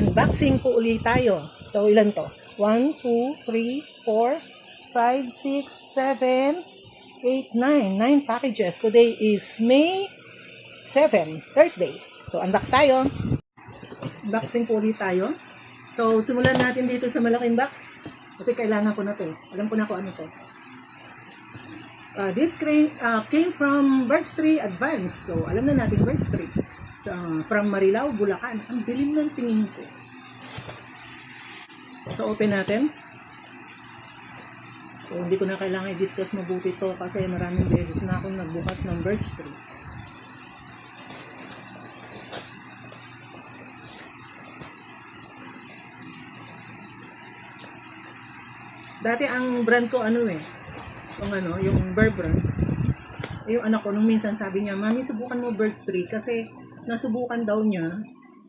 Unboxing po ulit tayo. So, ilan to? 1, 2, 3, 4, 5, 6, 7, 8, 9. 9 packages. Today is May 7, Thursday. So, unbox tayo. Unboxing po ulit tayo. So, simulan natin dito sa malaking box. Kasi kailangan ko na to. Alam ko na kung ano to. This came from Birds Tree Advance. So, alam na natin Birds Tree. So, from Marilao, Bulacan. Ang dilim ng tingin ko. So, open natin. So, hindi ko na kailangan i-discuss mabuti to kasi maraming beses na akong nagbukas ng Birds Tree. Dati ang brand ko yung Bird brand. Yung anak ko nung minsan sabi niya, "Mami, subukan mo Birds Tree," kasi nasubukan daw niya.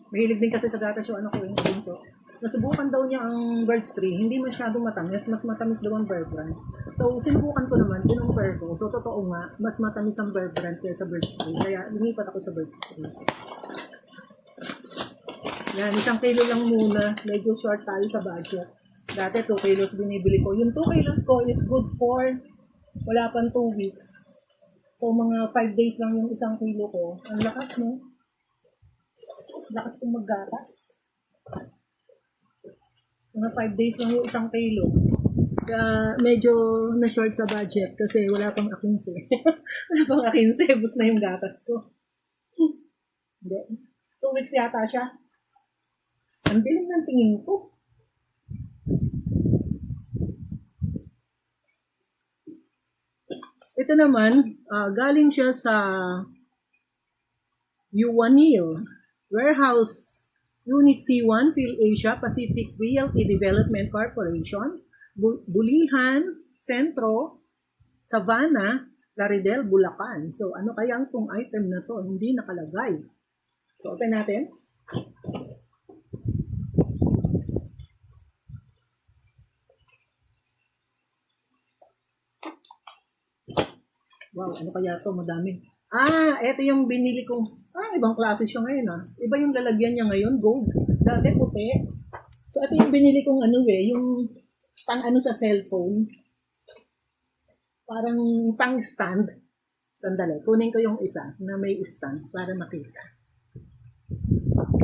Mahilig din kasi sa gatas yung anak ko, yung bunso. Nasubukan daw niya ang Birds Tree, hindi masyadong matamis, mas matamis daw ang Bird brand. So sinubukan ko naman, kinumpare ko. So totoo nga, mas matamis ang Bird brand kaysa Birds Tree. Kaya lumipat ako sa Birds Tree. Yan, 1 kilo lang muna. Medyo short tayo sa budget. Dati 2 kilos binibili ko. Yung 2 kilos ko is good for wala pang 2 weeks. So mga 5 days lang yung 1 kilo ko. Ang lakas, no? Lakas kong maggatas. Mga 5 days lang yung 1 kilo. Kaya medyo na-short sa budget kasi wala pang akinse. Wala pang akinse, bus na yung gatas ko. Hindi. 2 weeks yata siya. Ang dilim ng tingin ko. Ito naman, galing siya sa Uwanil Warehouse Unit C1, PhilAsia Pacific Realty Development Corporation, Bulihan, Sentro, Savannah, Laridel, Bulacan. So, ano kaya itong item na to? Hindi nakalagay. So, open natin. Wow, ano kaya ito? Madami. Ito yung binili ko. Ibang klase siya ngayon Iba yung lalagyan niya ngayon, gold. Dati puti. So, ito yung binili kong yung pang sa cellphone. Parang pang stand. Sandali, kunin ko yung isa na may stand para makita.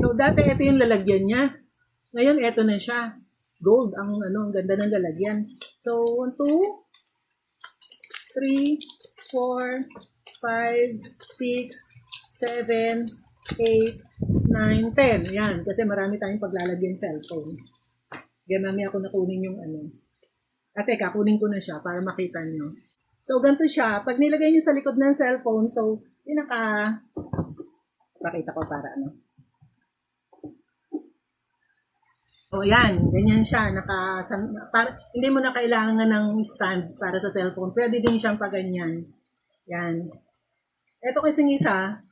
So, dati ito yung lalagyan niya. Ngayon, ito na siya. Gold, ang ganda ng lalagyan. So, 1, 2, 3, 4, 5, 6, 7, 8, 9, 10. Yan, kasi marami tayong paglalagyan cellphone. Kaya mami ako nakunin yung teka, kunin ko na siya para makita nyo. So, ganito siya. Pag nilagay nyo sa likod ng cellphone, so, pakita ko para So, yan. Ganyan siya. Hindi mo na kailangan ng stand para sa cellphone. Pwede din siyang paganyan. Yan. Ito kasing isa,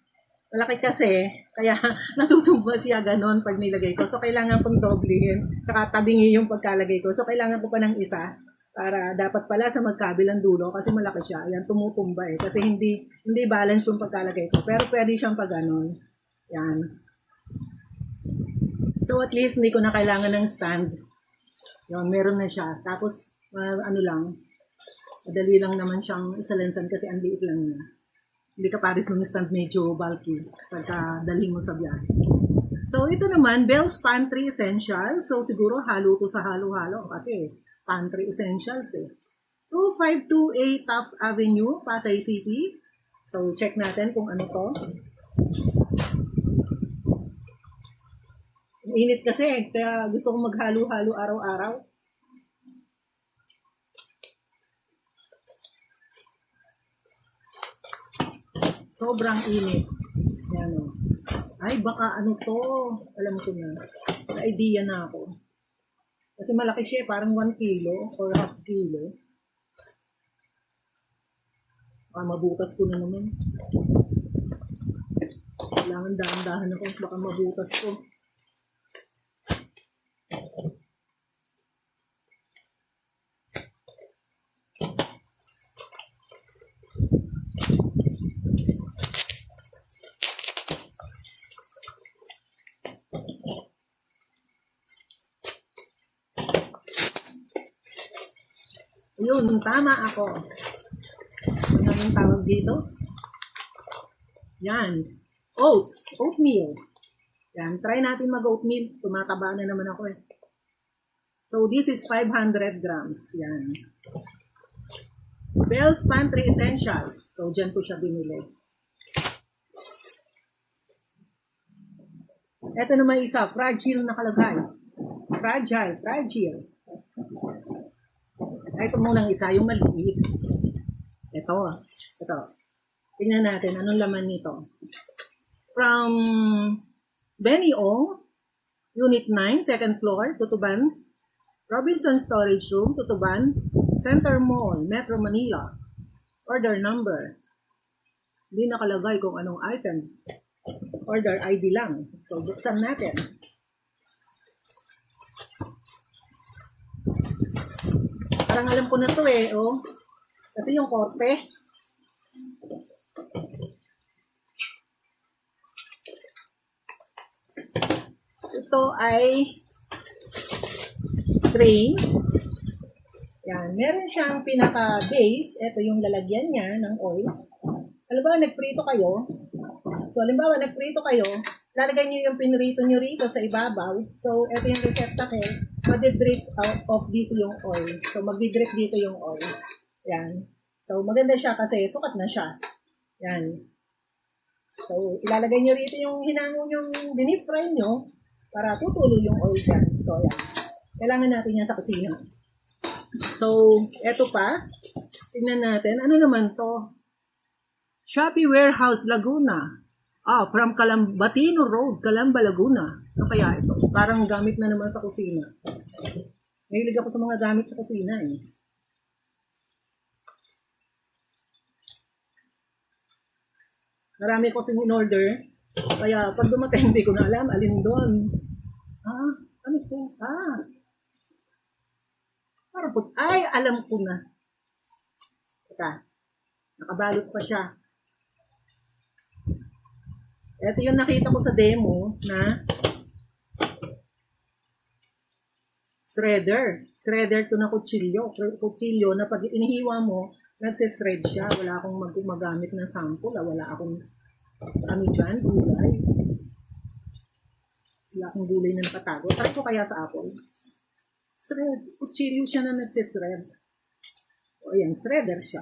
malaki kasi, kaya natutumba siya ganon pag nilagay ko. So, kailangan pang doblehin. Saka tabingi yung pagkalagay ko. So, kailangan ko pa ng isa para dapat pala sa magkabilang dulo kasi malaki siya. Ayan, tumutumba Kasi hindi balance yung pagkalagay ko. Pero pwede siyang pag ganon. Yan. So, at least hindi ko na kailangan ng stand. Yan, meron na siya. Tapos, madali lang naman siyang isalansan kasi ang liit lang niya. Hindi ka pares ng stand, medyo bulky pagka dalhin mo sa biyahe. So, ito naman, Bell's Pantry Essentials. So, siguro halo to sa halo-halo kasi Pantry Essentials 2528 Taft Avenue, Pasay City. So, check natin kung ano to. Init kasi, kaya gusto kong maghalo-halo araw-araw. Sobrang init. Yan Ay, baka to. Alam ko na. May idea na ako. Kasi malaki siya, parang 1 kilo or half kilo. Mabutas ko na naman. Kailangan dahan-dahan ako, baka mabutas ko. Yun, tama ako. Ano yung tawag dito? Yan. Oats. Oatmeal. Yan. Try natin mag-oatmeal. Tumataba na naman ako eh. So, this is 500 grams. Yan. Bell's Pantry Essentials. So, dyan ko siya binili. Ito naman isa. Fragile nakalagay. Fragile. Ito munang isa. Yung maliit. Ito. Tingnan natin. Anong laman nito? From Benny Ong, Unit 9, second floor, Tutuban. Robinson Storage Room, Tutuban. Center Mall, Metro Manila. Order number. Hindi nakalagay kung anong item. Order ID lang. So, buksan natin. Parang alam ko na to eh, oh. Kasi yung korte. Ito ay tray. Yan. Meron siyang pinaka-base. Ito yung lalagyan niya ng oil. Halimbawa, nagprito kayo. So, halimbawa, nagprito kayo. Lalagay niyo yung pinrito niyo rito sa ibabaw. So, ito yung receptacle. Madi-drip out of dito yung oil. So, magdi-drip dito yung oil. Yan. So, maganda siya kasi sukat na siya. Yan. So, ilalagay niyo rito yung hinango yung dinip-fry niyo para tutulo yung oil dyan. So, yan. Kailangan natin yan sa kusina. So, eto pa. Tingnan natin. Ano naman to? Shopee Warehouse, Laguna. From Batino Road, Calamba, Laguna. Ano kaya ito? Parang gamit na naman sa kusina. Mahilig ako sa mga gamit sa kusina eh. Marami ko in order. Kaya pag dumating, hindi ko na alam alin doon. Ano ito? Ay, alam ko na. Teka, nakabalot pa siya. Ito yung nakita ko sa demo na shredder. Shredder to na kutsilyo. Kutsilyo na pag inihiwa mo, nagse-shred siya. Wala akong magamit ng sample. Wala akong dyan, gulay. Wala akong gulay na nakatago. Try ko kaya sa Apple. Shred. Kutsilyo siya na nagse-shred. O ayan, shredder siya.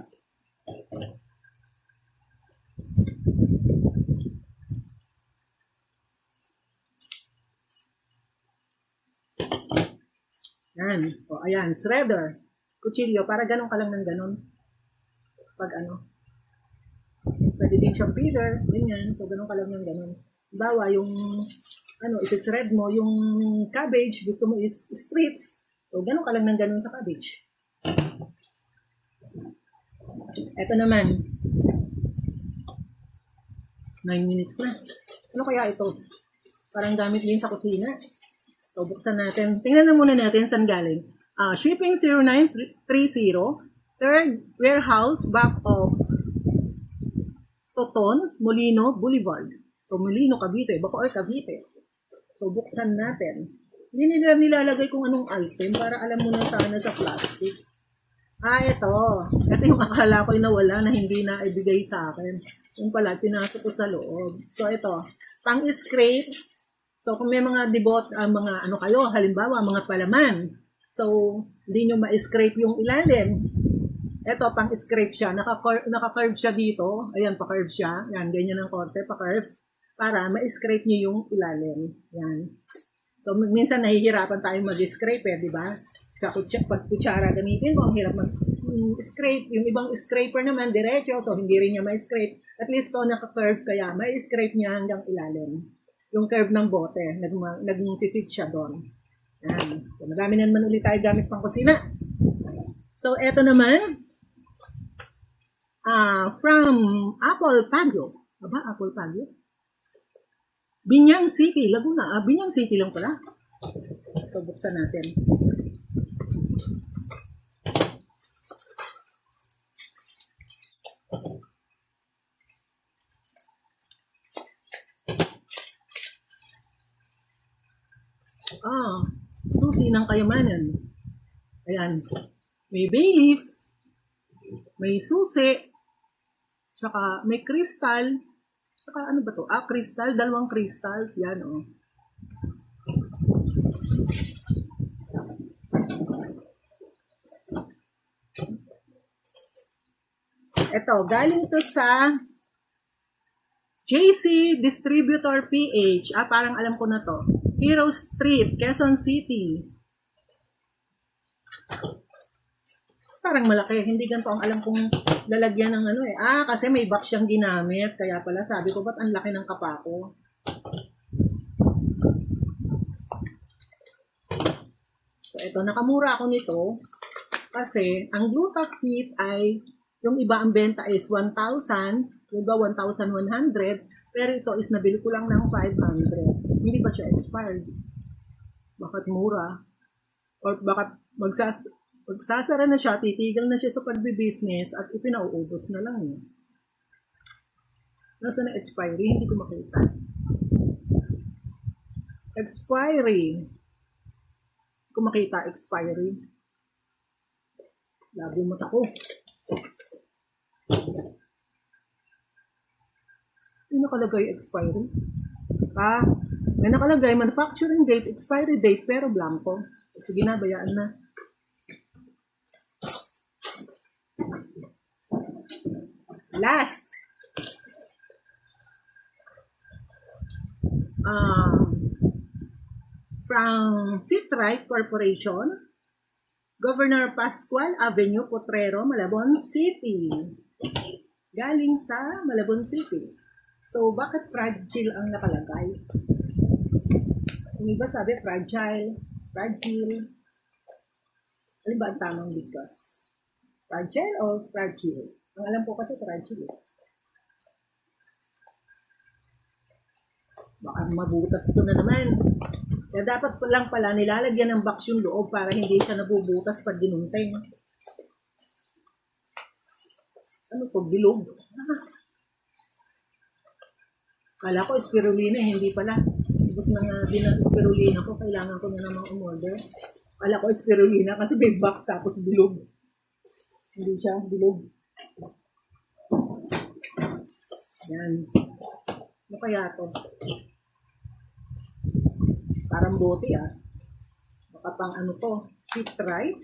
Yan. O ayan, shredder. Kutsilyo. Para ganun ka lang ng ganun. Pag ano. Pwede din siyang peeler. Ganyan. So, ganun ka lang ng ganun. Bawa yung isi-shred mo yung cabbage. Gusto mo is strips. So, ganun ka lang ng ganun sa cabbage. Ito naman. 9 minutes na. Ano kaya ito? Parang gamit din sa kusina. So, buksan natin. Tingnan na muna natin saan galing. Shipping 0930, third warehouse back of Toton, Molino Boulevard. So, Molino, Cavite. Bacoor, Cavite. So, buksan natin. Hindi nila nilalagay kung anong item para alam mo na sana sa plastic. Ito. Ito yung akala ko nawala na hindi na ibigay sa akin. Yung pala, pinasok ko sa loob. So, ito. Pang-scrape. So, kung may mga mga ano kayo, halimbawa, mga palaman. So, hindi nyo ma-scrape yung ilalim. Ito, pang-scrape siya. Naka-curve siya dito. Ayan, pa-curve siya. Yan, ganyan ang korte, pa-curve. Para ma-scrape nyo yung ilalim. Yan. So, minsan nahihirapan tayong mag-scrape di ba? Sa kutsara gamitin mo, ang hirap mag-scrape. Yung ibang scraper naman, diretso, so hindi rin niya ma-scrape. At least to naka-curve kaya, ma-scrape niya hanggang ilalim. Yung curve ng bote, nag-fit siya doon. Yan. So, madami na naman ulit tayo gamit pang kusina. So, eto naman, from Apple Pagyo. Apple Pagyo? Binyang City, Laguna. Binyang City lang pala. So, buksan natin. Susi ng kayamanan. Ayan. May bay leaf, may susi, tsaka may crystal, tsaka ano ba to? Crystal, dalawang crystals, yan oh. Ito, galing to sa JC Distributor PH. Parang alam ko na to. Hero Street, Quezon City. Parang malaki. Hindi ganito ang alam kong lalagyan ng ano eh. Kasi may box siyang ginamit. Kaya pala sabi ko, ba't ang laki ng kapako? So, ito, nakamura ako nito. Kasi, ang Glutafit ay, yung iba ang benta is 1,000, yung iba 1,100, pero ito is nabili ko lang ng 500. Hindi ba siya expired? Bakit mura? Or bakit magsasara na siya, titigil na siya sa pagbibusiness at ipinauubos na lang niya. Nasa na expiry? Hindi ko makita. Expiry. Hindi ko makita expiry. Labo mata ko. May nakalagay expiry. May nakalagay manufacturing date, expiry date, pero blanco. Sige na, bayaan na. Last. From Fifth Right Corporation, Governor Pascual Avenue, Potrero, Malabon City. Galing sa Malabon City. So, bakit fragile ang nakalagay? Yung iba sabi fragile, fragile. Ano ba ang tamang bigkas? Fragile or fragile? Ang alam ko kasi fragile. Baka mabutas ito na naman. Kaya dapat lang pala nilalagyan ng box yung loob para hindi siya nabubutas pag ginuntay. Ano to? Bilog. Kala ko spirulina, hindi pala. Tapos na nga din ang spirulina ko, kailangan ko na namang umorder. Kala ko spirulina kasi may box tapos bilog. Hindi siya bilog. Yan. Ano kaya to? Parang bote Baka pang ano to? Fifth Right?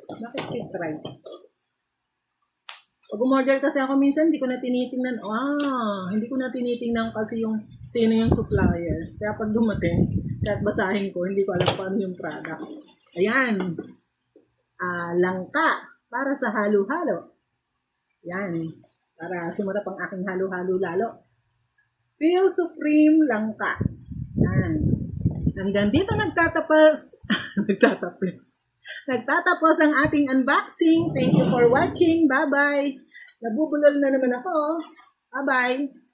Bakit Fifth Right? Pag umorder kasi ako minsan, hindi ko na tinitingnan. Hindi ko na tinitingnan kasi yung sino yung supplier. Kaya pag dumating, kahit basahin ko, hindi ko alam paano yung product. Ayan. Langka. Para sa halo-halo. Yan. Para sumarap ang aking halo-halo lalo. Feel Supreme Langka. Yan. Hanggang dito nagtatapos. Nagtatapos ang ating unboxing. Thank you for watching. Bye-bye. Nabubulol na naman ako. Bye-bye.